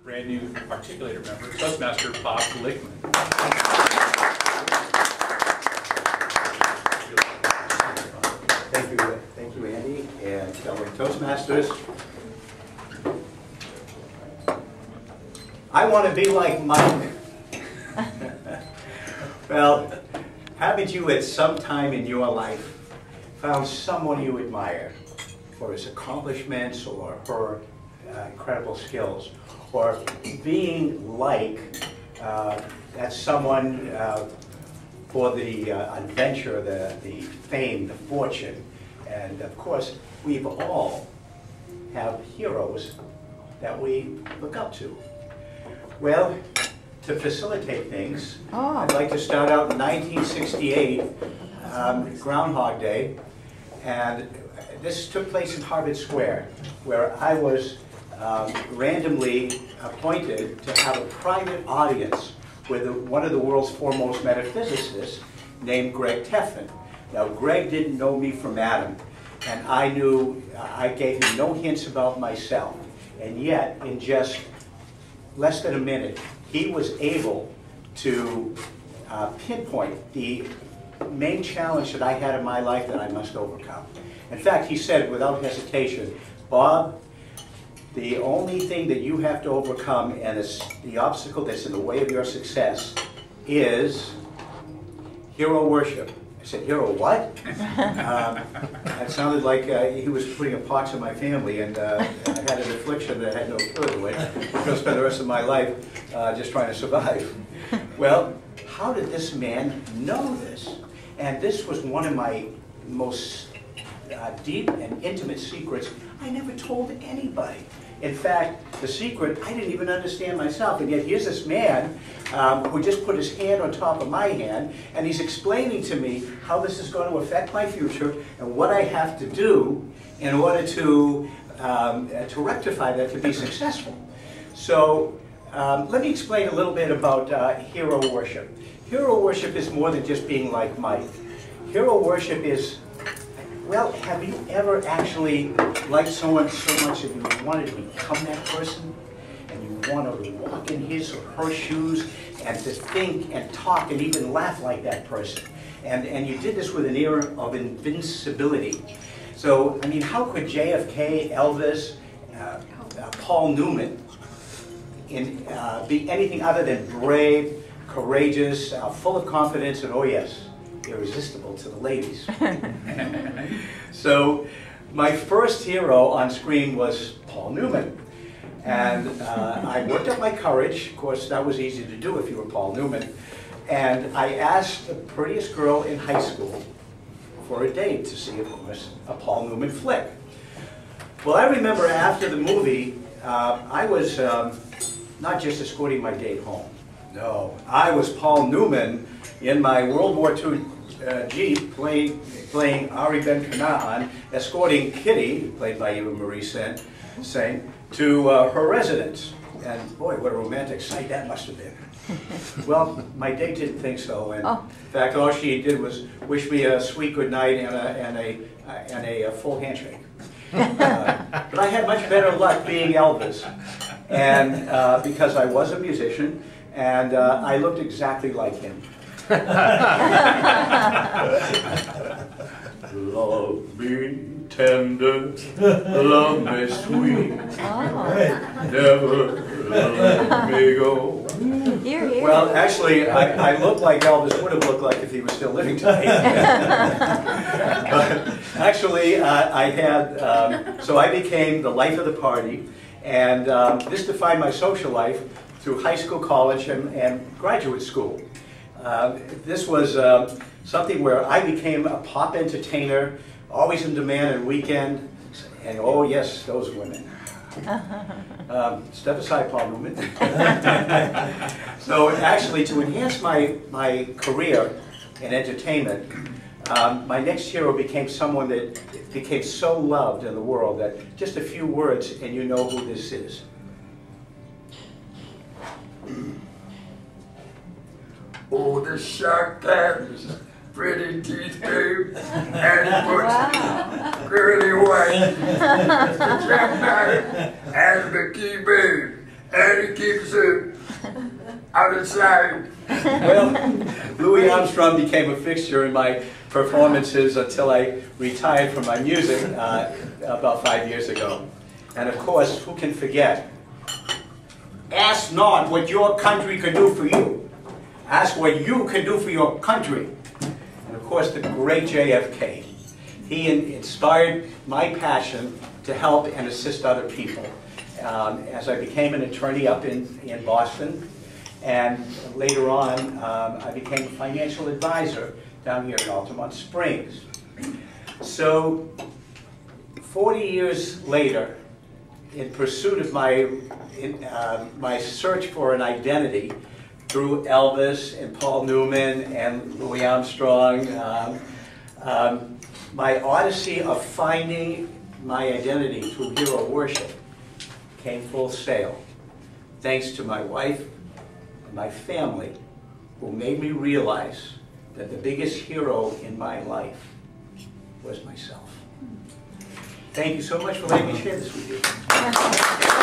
brand new articulator member, Toastmaster Bob Glickman. Thank you, Andy, and fellow Toastmasters. I want to be like Mike. Well, haven't you at some time in your life found someone you admire for his accomplishments or her incredible skills, or being like that someone for the adventure, the fame, the fortune? And of course, we've all have heroes that we look up to. Well, to facilitate things, I'd like to start out in 1968, Groundhog Day, and this took place in Harvard Square, where I was randomly appointed to have a private audience with one of the world's foremost metaphysicists named Greg Teffin. Now, Greg didn't know me from Adam, and I gave him no hints about myself, and yet, in just less than a minute, he was able to pinpoint the main challenge that I had in my life that I must overcome. In fact, he said without hesitation, Bob, the only thing that you have to overcome, and it's the obstacle that's in the way of your success, is hero worship. I said, hero what? It sounded like he was putting a pox on my family, and I had an affliction that I had no cure to it. I'm going to spend the rest of my life just trying to survive. Well, how did this man know this? And this was one of my most deep and intimate secrets I never told anybody. In fact, the secret I didn't even understand myself, and yet here's this man who just put his hand on top of my hand, and he's explaining to me how this is going to affect my future and what I have to do in order to rectify that, to be successful. So let me explain a little bit about hero worship. Hero worship is more than just being like Mike. Hero worship is, well, have you ever actually liked someone so much that you wanted to become that person? And you want to walk in his or her shoes and to think and talk and even laugh like that person. And you did this with an air of invincibility. So, I mean, how could JFK, Elvis, Paul Newman be anything other than brave, courageous, full of confidence, and oh yes, irresistible to the ladies? So my first hero on screen was Paul Newman. And I worked up my courage. Of course, that was easy to do if you were Paul Newman. And I asked the prettiest girl in high school for a date to see, of course, a Paul Newman flick. Well, I remember after the movie, I was not just escorting my date home. No, I was Paul Newman in my World War II Jeep playing Ari Ben Kanaan, escorting Kitty, played by Eva Marie Saint, to her residence. And boy, what a romantic sight that must have been. Well, my date didn't think so, and in fact, all she did was wish me a sweet good night and a full handshake. But I had much better luck being Elvis, and because I was a musician, and I looked exactly like him. Love me tender, love me sweet, never let me go. Well, actually, I looked like Elvis would have looked like if he was still living today. But actually, I had, so I became the life of the party, and this defined my social life through high school, college, and graduate school. This was something where I became a pop entertainer, always in demand on weekend, and oh yes, those women. Step aside, Paul Newman. So actually, to enhance my career in entertainment, my next hero became someone that became so loved in the world that just a few words and you know who this is. Oh, the shark has pretty teeth, babe, and it looks really white. The jackknife has the key, babe, and the key keeps it out of sight. Well, Louis Armstrong became a fixture in my performances until I retired from my music about 5 years ago. And of course, who can forget? Ask not what your country can do for you. Ask what you can do for your country. And of course, the great JFK. He inspired my passion to help and assist other people. As I became an attorney up in Boston, and later on, I became a financial advisor down here in Altamont Springs. So, 40 years later, in pursuit of my search for an identity through Elvis and Paul Newman and Louis Armstrong, my odyssey of finding my identity through hero worship came full sail, thanks to my wife and my family, who made me realize that the biggest hero in my life was myself. Thank you so much for letting me share this with you.